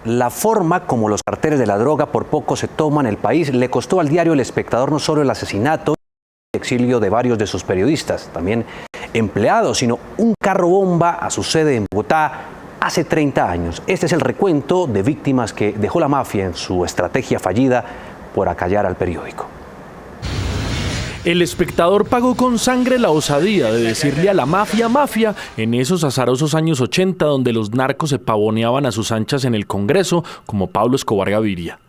La forma como los carteles de la droga por poco se toman el país le costó al diario El Espectador no solo el asesinato y el exilio de varios de sus periodistas, también empleados, sino un carro bomba a su sede en Bogotá hace 30 años. Este es el recuento de víctimas que dejó la mafia en su estrategia fallida por acallar al periódico. El Espectador pagó con sangre la osadía de decirle a la mafia mafia en esos azarosos años 80 donde los narcos se pavoneaban a sus anchas en el Congreso como Pablo Escobar Gaviria.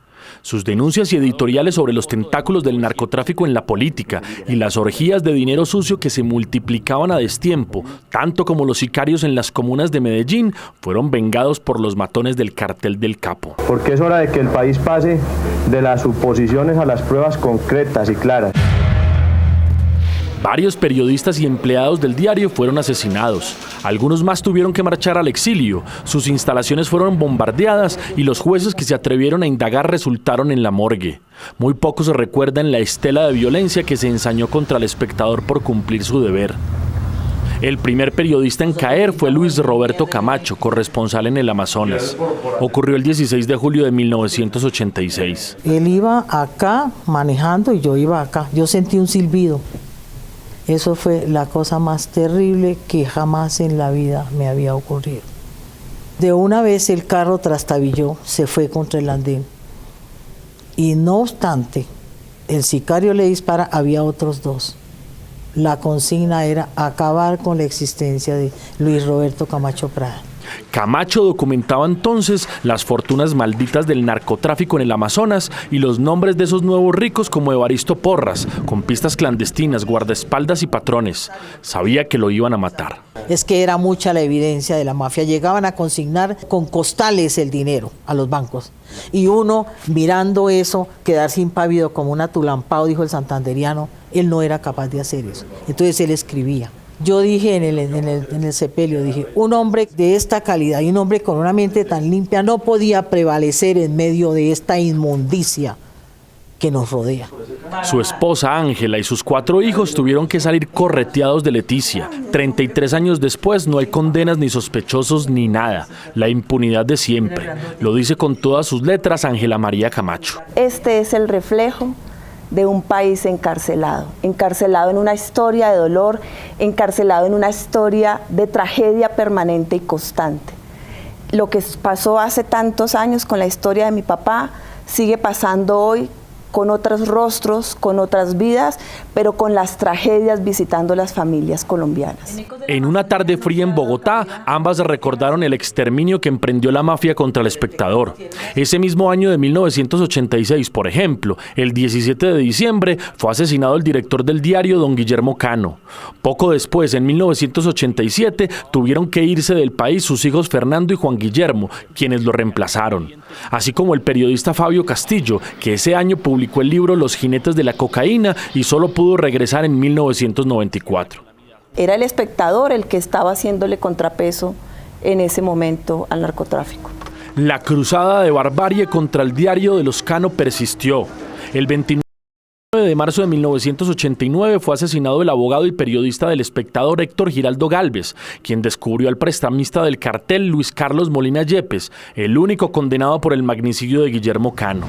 Sus denuncias y editoriales sobre los tentáculos del narcotráfico en la política y las orgías de dinero sucio que se multiplicaban a destiempo, tanto como los sicarios en las comunas de Medellín, fueron vengados por los matones del cartel del Capo. Porque es hora de que el país pase de las suposiciones a las pruebas concretas y claras. Varios periodistas y empleados del diario fueron asesinados. Algunos más tuvieron que marchar al exilio. Sus instalaciones fueron bombardeadas y los jueces que se atrevieron a indagar resultaron en la morgue. Muy poco se recuerda en la estela de violencia que se ensañó contra El Espectador por cumplir su deber. El primer periodista en caer fue Luis Roberto Camacho, corresponsal en el Amazonas. Ocurrió el 16 de julio de 1986. Él iba acá manejando y yo iba acá. Yo sentí un silbido. Eso fue la cosa más terrible que jamás en la vida me había ocurrido. De una vez el carro trastabilló, se fue contra el andén. Y no obstante, el sicario le dispara, había otros dos. La consigna era acabar con la existencia de Luis Roberto Camacho Prada. Camacho documentaba entonces las fortunas malditas del narcotráfico en el Amazonas y los nombres de esos nuevos ricos como Evaristo Porras, con pistas clandestinas, guardaespaldas y patrones. Sabía que lo iban a matar. Es que era mucha la evidencia de la mafia. Llegaban a consignar con costales el dinero a los bancos. Y uno, mirando eso, quedarse impávido como un atulampado, dijo el santanderiano, él no era capaz de hacer eso. Entonces él escribía. Yo dije en el sepelio, dije, un hombre de esta calidad y un hombre con una mente tan limpia no podía prevalecer en medio de esta inmundicia que nos rodea. Su esposa Ángela y sus 4 hijos tuvieron que salir correteados de Leticia. 33 años después no hay condenas ni sospechosos ni nada. La impunidad de siempre. Lo dice con todas sus letras Ángela María Camacho. Este es el reflejo de un país encarcelado en una historia de dolor, encarcelado en una historia de tragedia permanente y constante. Lo que pasó hace tantos años con la historia de mi papá sigue pasando hoy con otros rostros, con otras vidas, pero con las tragedias visitando las familias colombianas. En una tarde fría en Bogotá, ambas recordaron el exterminio que emprendió la mafia contra El Espectador. Ese mismo año de 1986, por ejemplo, el 17 de diciembre, fue asesinado el director del diario, don Guillermo Cano. Poco después, en 1987, tuvieron que irse del país sus hijos Fernando y Juan Guillermo, quienes lo reemplazaron. Así como el periodista Fabio Castillo, que ese año publicó el libro Los jinetes de la cocaína y solo pudo regresar en 1994. Era El Espectador el que estaba haciéndole contrapeso en ese momento al narcotráfico. La cruzada de barbarie contra el diario de los Cano persistió. El 29 de marzo de 1989 fue asesinado el abogado y periodista del Espectador Héctor Giraldo Gálvez, quien descubrió al prestamista del cartel Luis Carlos Molina Yepes, el único condenado por el magnicidio de Guillermo Cano.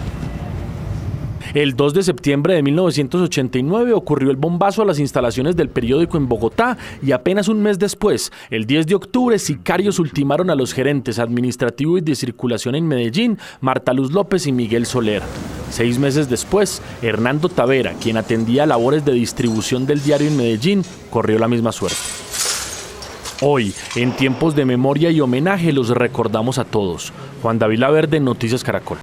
El 2 de septiembre de 1989 ocurrió el bombazo a las instalaciones del periódico en Bogotá y apenas un mes después, el 10 de octubre, sicarios ultimaron a los gerentes administrativo y de circulación en Medellín, Marta Luz López y Miguel Soler. 6 meses después, Hernando Tavera, quien atendía labores de distribución del diario en Medellín, corrió la misma suerte. Hoy, en tiempos de memoria y homenaje, los recordamos a todos. Juan David Laverde, Noticias Caracol.